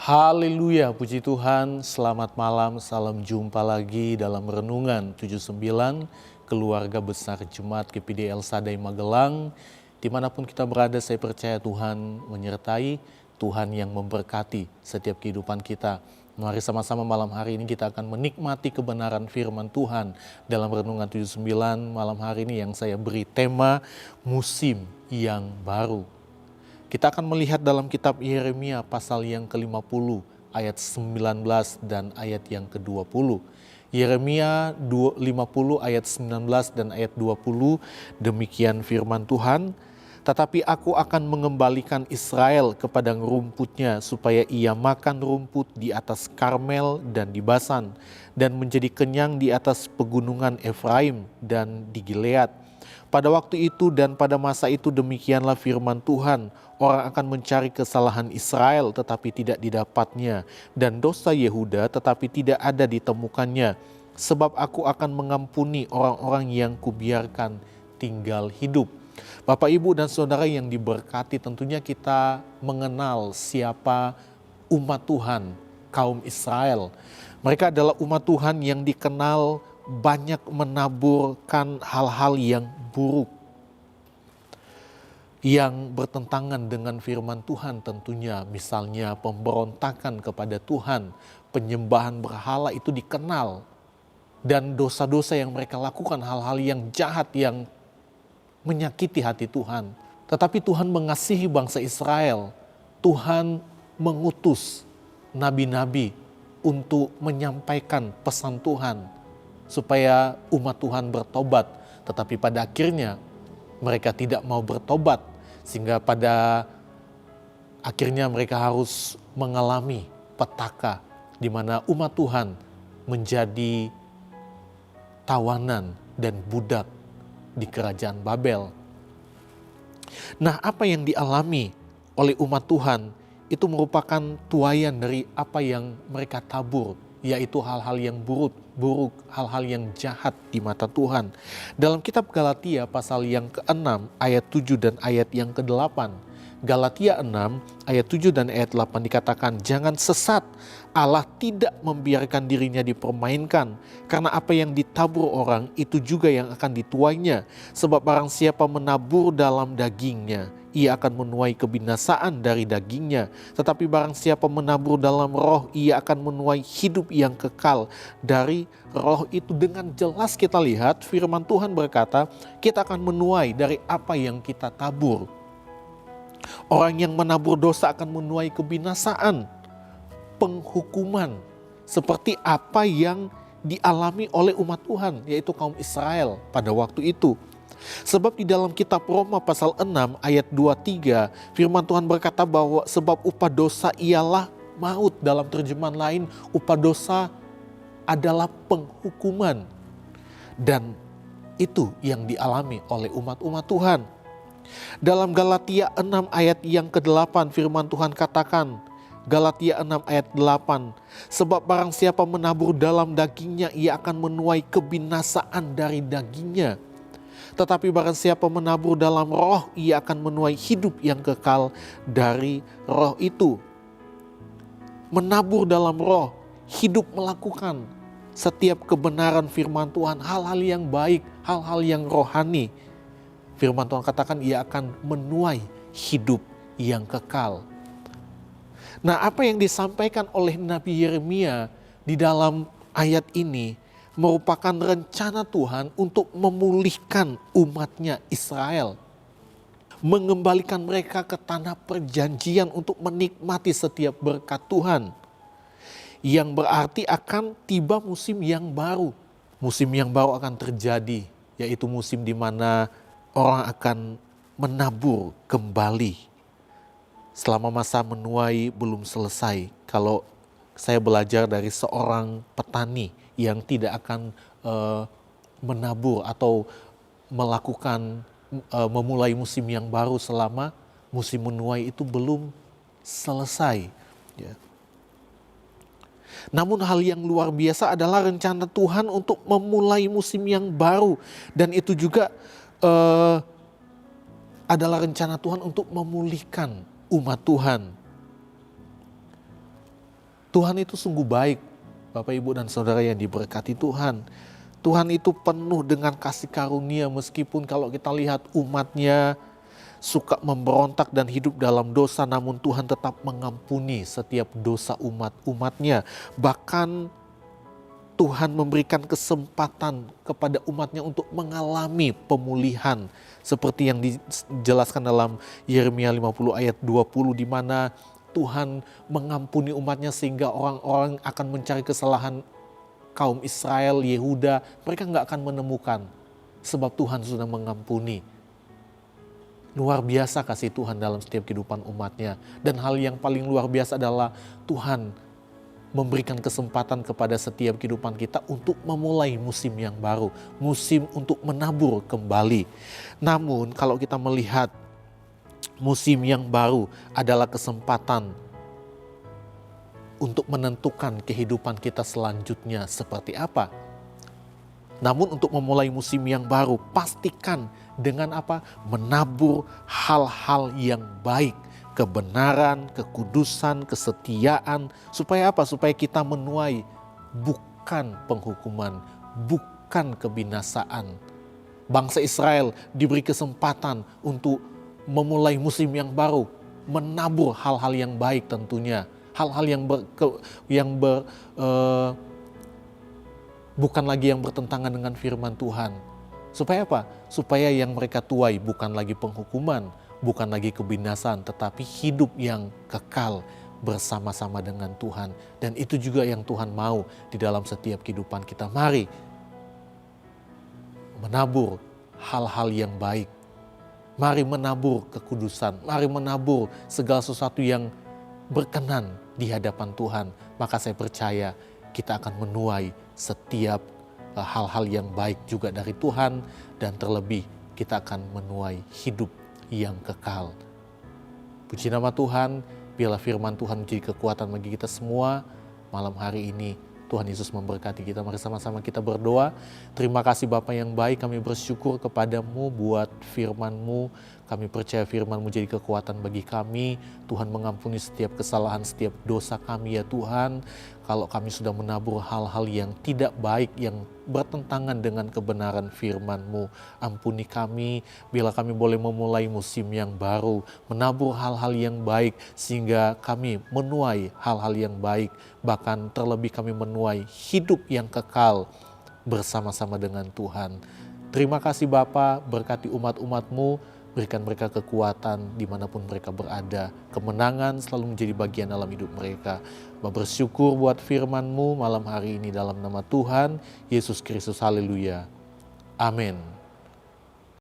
Haleluya, puji Tuhan, selamat malam, salam jumpa lagi dalam Renungan 79, Keluarga Besar Jemaat GPD El Sadai Magelang. Dimanapun kita berada, saya percaya Tuhan menyertai, Tuhan yang memberkati setiap kehidupan kita. Mari sama-sama malam hari ini kita akan menikmati kebenaran firman Tuhan dalam Renungan 79 malam hari ini yang saya beri tema musim yang baru. Kita akan melihat dalam kitab Yeremia pasal yang ke-50 ayat 19 dan ayat yang ke-20. Yeremia 50 ayat 19 dan ayat 20, demikian firman Tuhan. Tetapi aku akan mengembalikan Israel ke padang rumputnya supaya ia makan rumput di atas Karmel dan di Basan dan menjadi kenyang di atas pegunungan Efraim dan di Gilead. Pada waktu itu dan pada masa itu demikianlah firman Tuhan, orang akan mencari kesalahan Israel tetapi tidak didapatnya, dan dosa Yehuda tetapi tidak ada ditemukannya. Sebab aku akan mengampuni orang-orang yang kubiarkan tinggal hidup. Bapak, Ibu, dan Saudara yang diberkati, tentunya kita mengenal siapa umat Tuhan, kaum Israel. Mereka adalah umat Tuhan yang dikenal banyak menaburkan hal-hal yang buruk, yang bertentangan dengan firman Tuhan tentunya. Misalnya pemberontakan kepada Tuhan, penyembahan berhala itu dikenal. Dan dosa-dosa yang mereka lakukan, hal-hal yang jahat yang menyakiti hati Tuhan. Tetapi Tuhan mengasihi bangsa Israel. Tuhan mengutus nabi-nabi untuk menyampaikan pesan Tuhan supaya umat Tuhan bertobat. Tetapi pada akhirnya mereka tidak mau bertobat, sehingga pada akhirnya mereka harus mengalami petaka di mana umat Tuhan menjadi tawanan dan budak di kerajaan Babel. Nah, apa yang dialami oleh umat Tuhan itu merupakan tuaian dari apa yang mereka tabur, yaitu hal-hal yang buruk, hal-hal yang jahat di mata Tuhan. Dalam kitab Galatia pasal yang ke-6 ayat 7 dan ayat yang ke-8. Galatia 6 ayat 7 dan ayat 8 dikatakan, jangan sesat, Allah tidak membiarkan dirinya dipermainkan, karena apa yang ditabur orang itu juga yang akan dituainya. Sebab barang siapa menabur dalam dagingnya, ia akan menuai kebinasaan dari dagingnya. Tetapi barang siapa menabur dalam roh, ia akan menuai hidup yang kekal dari roh itu. Dengan jelas kita lihat firman Tuhan berkata, kita akan menuai dari apa yang kita tabur. Orang yang menabur dosa akan menuai kebinasaan, penghukuman, seperti apa yang dialami oleh umat Tuhan, yaitu kaum Israel pada waktu itu. Sebab di dalam kitab Roma pasal 6 ayat 23, firman Tuhan berkata bahwa sebab upah dosa ialah maut. Dalam terjemahan lain, upah dosa adalah penghukuman. Dan itu yang dialami oleh umat-umat Tuhan. Dalam Galatia 6 ayat yang ke-8 firman Tuhan katakan, Galatia 6 ayat 8, sebab barang siapa menabur dalam dagingnya, ia akan menuai kebinasaan dari dagingnya. Tetapi barang siapa menabur dalam roh, ia akan menuai hidup yang kekal dari roh itu. Menabur dalam roh, hidup melakukan setiap kebenaran firman Tuhan, hal-hal yang baik, hal-hal yang rohani. Firman Tuhan katakan ia akan menuai hidup yang kekal. Nah, apa yang disampaikan oleh Nabi Yeremia di dalam ayat ini merupakan rencana Tuhan untuk memulihkan umatnya Israel. Mengembalikan mereka ke tanah perjanjian untuk menikmati setiap berkat Tuhan. Yang berarti akan tiba musim yang baru. Musim yang baru akan terjadi, yaitu musim di mana orang akan menabur kembali. Selama masa menuai belum selesai. Kalau saya belajar dari seorang petani yang tidak akan menabur atau melakukan memulai musim yang baru selama musim menuai itu belum selesai. Ya. Namun hal yang luar biasa adalah rencana Tuhan untuk memulai musim yang baru, dan itu juga adalah rencana Tuhan untuk memulihkan umat Tuhan. Tuhan itu sungguh baik, Bapak Ibu dan Saudara yang diberkati Tuhan. Tuhan itu penuh dengan kasih karunia meskipun kalau kita lihat umatnya suka memberontak dan hidup dalam dosa, namun Tuhan tetap mengampuni setiap dosa umat-umatnya. Bahkan Tuhan memberikan kesempatan kepada umatnya untuk mengalami pemulihan. Seperti yang dijelaskan dalam Yeremia 50 ayat 20, di mana Tuhan mengampuni umatnya sehingga orang-orang akan mencari kesalahan kaum Israel, Yehuda. Mereka nggak akan menemukan sebab Tuhan sudah mengampuni. Luar biasa kasih Tuhan dalam setiap kehidupan umatnya. Dan hal yang paling luar biasa adalah Tuhan memberikan kesempatan kepada setiap kehidupan kita untuk memulai musim yang baru. Musim untuk menabur kembali. Namun kalau kita melihat musim yang baru adalah kesempatan untuk menentukan kehidupan kita selanjutnya seperti apa. Namun untuk memulai musim yang baru, pastikan dengan apa? Menabur hal-hal yang baik, kebenaran, kekudusan, kesetiaan. Supaya apa? Supaya kita menuai bukan penghukuman, bukan kebinasaan. Bangsa Israel diberi kesempatan untuk memulai musim yang baru, menabur hal-hal yang baik tentunya. Hal-hal bukan lagi yang bertentangan dengan firman Tuhan. Supaya apa? Supaya yang mereka tuai bukan lagi penghukuman, bukan lagi kebinasaan, tetapi hidup yang kekal bersama-sama dengan Tuhan. Dan itu juga yang Tuhan mau di dalam setiap kehidupan kita. Mari menabur hal-hal yang baik. Mari menabur kekudusan. Mari menabur segala sesuatu yang berkenan di hadapan Tuhan. Maka saya percaya kita akan menuai setiap hal-hal yang baik juga dari Tuhan. Dan terlebih kita akan menuai hidup yang kekal. Puji nama Tuhan, biarlah firman Tuhan menjadi kekuatan bagi kita semua malam hari ini. Tuhan Yesus memberkati kita. Mari sama-sama kita berdoa. Terima kasih Bapa yang baik, kami bersyukur kepadamu buat firman-Mu. Kami percaya firman-Mu jadi kekuatan bagi kami. Tuhan mengampuni setiap kesalahan, setiap dosa kami ya Tuhan. Kalau kami sudah menabur hal-hal yang tidak baik, yang bertentangan dengan kebenaran firman-Mu, ampuni kami, bila kami boleh memulai musim yang baru, menabur hal-hal yang baik, sehingga kami menuai hal-hal yang baik, bahkan terlebih kami menuai hidup yang kekal bersama-sama dengan Tuhan. Terima kasih Bapa, berkati umat-umat-Mu, berikan mereka kekuatan dimanapun mereka berada. Kemenangan selalu menjadi bagian dalam hidup mereka. Bersyukur buat firman-Mu malam hari ini dalam nama Tuhan Yesus Kristus. Haleluya. Amin.